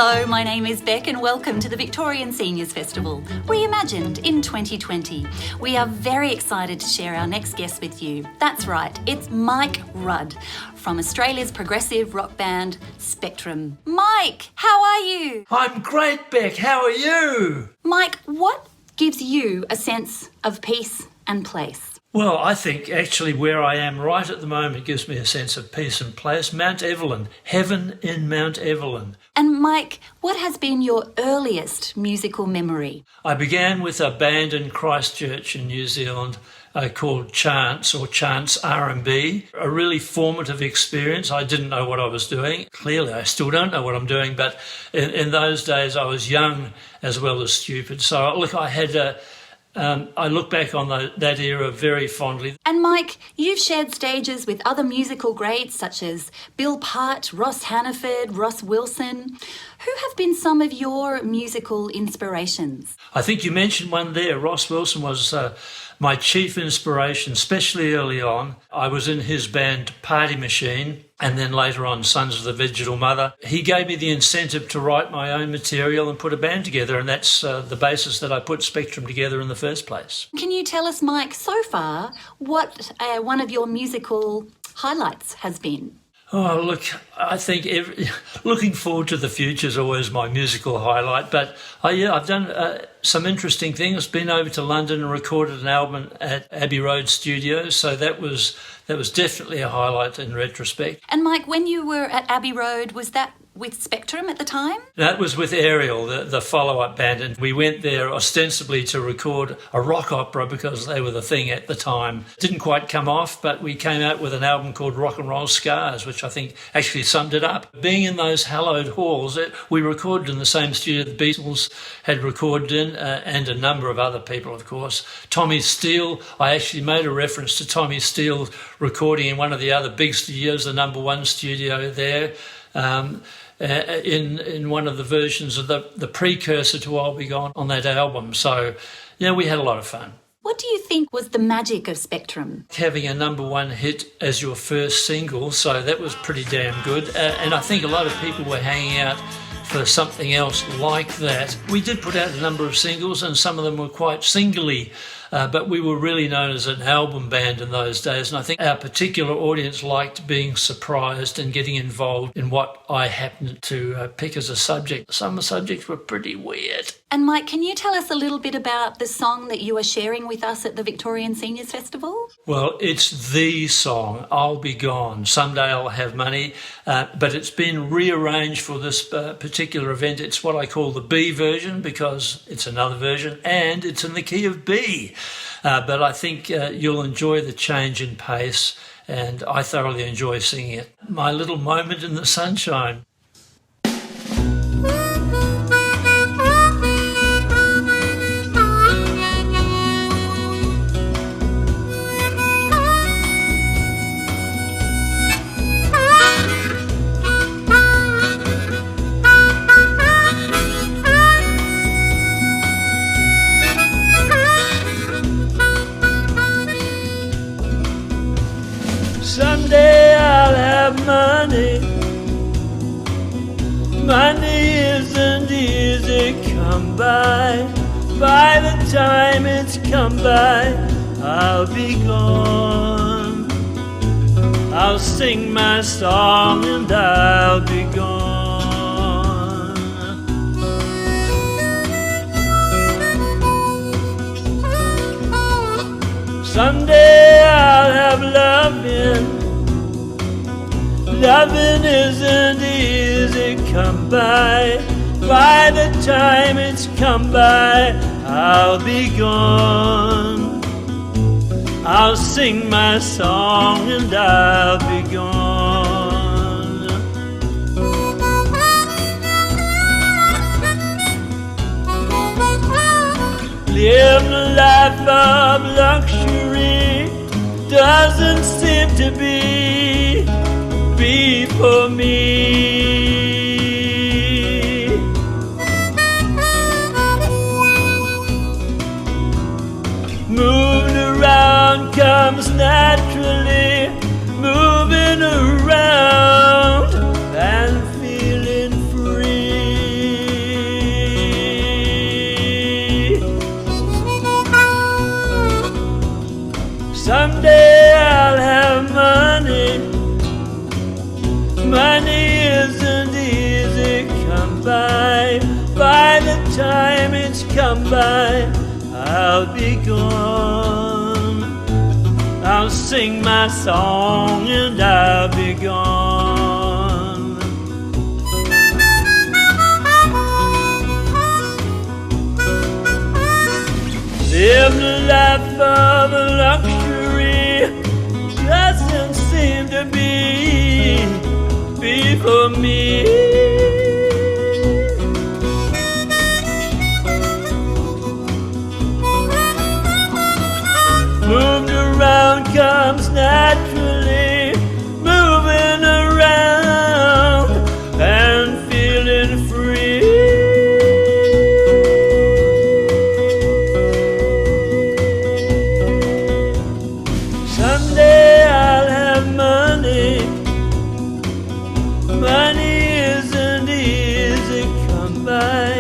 Hello, my name is Beck and welcome to the Victorian Seniors Festival, reimagined in 2020. We are very excited to share our next guest with you. That's right, it's Mike Rudd from Australia's progressive rock band Spectrum. Mike, how are you? I'm great, Beck. How are you? Mike, what gives you a sense of peace and place? Well, I think actually where I am right at the moment gives me a sense of peace and place. Mount Evelyn, heaven in Mount Evelyn. And Mike, what has been your earliest musical memory? I began with a band in Christchurch in New Zealand called Chance or Chance R&B, a really formative experience. I didn't know what I was doing. Clearly, I still don't know what I'm doing, but in those days I was young as well as stupid. So look, I look back on that era very fondly. And Mike, you've shared stages with other musical greats such as Bill Part, Ross Hannaford, Ross Wilson. Who have been some of your musical inspirations? I think you mentioned one there. Ross Wilson was my chief inspiration, especially early on. I was in his band Party Machine, and then later on Sons of the Digital Mother. He gave me the incentive to write my own material and put a band together, and that's the basis that I put Spectrum together in the first place. Can you tell us, Mike, so far, what one of your musical highlights has been? Oh, look, I think looking forward to the future is always my musical highlight. But I've done some interesting things. Been over to London and recorded an album at Abbey Road Studios. So that was definitely a highlight in retrospect. And Mike, when you were at Abbey Road, was that with Spectrum at the time? That was with Ariel, the follow-up band, and we went there ostensibly to record a rock opera because they were the thing at the time. Didn't quite come off, but we came out with an album called Rock and Roll Scars, which I think actually summed it up. Being in those hallowed halls, we recorded in the same studio the Beatles had recorded in, and a number of other people, of course. Tommy Steele, I actually made a reference to Tommy Steele recording in one of the other big studios, the number one studio there. In one of the versions of the precursor to I'll Be Gone on that album. So, we had a lot of fun. What do you think was the magic of Spectrum? Having a number one hit as your first single, so that was pretty damn good. And I think a lot of people were hanging out for something else like that. We did put out a number of singles, and some of them were quite singly, but we were really known as an album band in those days, and I think our particular audience liked being surprised and getting involved in what I happened to pick as a subject. Some of the subjects were pretty weird. And Mike, can you tell us a little bit about the song that you are sharing with us at the Victorian Seniors Festival? Well, it's the song, I'll Be Gone, Someday I'll Have Money, but it's been rearranged for this particular event. It's what I call the B version because it's another version and it's in the key of B. But I think you'll enjoy the change in pace, and I thoroughly enjoy singing it. My little moment in the sunshine. Someday I'll have money. Money isn't easy come by. By the time it's come by, I'll be gone. I'll sing my song and I'll be gone. Someday I'll have loving. Loving isn't easy come by. By the time it's come by, I'll be gone. I'll sing my song and I'll be gone. Live a life of luxury doesn't seem to be for me. Moving around comes naturally, moving around and feeling free. gone. I'll sing my song and I'll be gone. Live the life of luxury doesn't seem to be for me. Moved around comes naturally, moving around and feeling free. Someday I'll have money. Money isn't easy come by.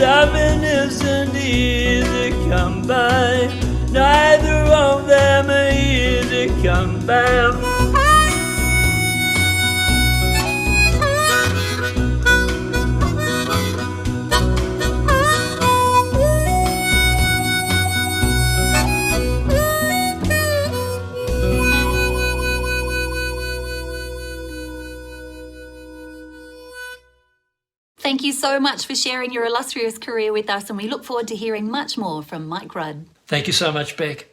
Loving isn't easy come by. Neither of them are easy come by. Thank you so much for sharing your illustrious career with us, and we look forward to hearing much more from Mike Rudd. Thank you so much, Beck.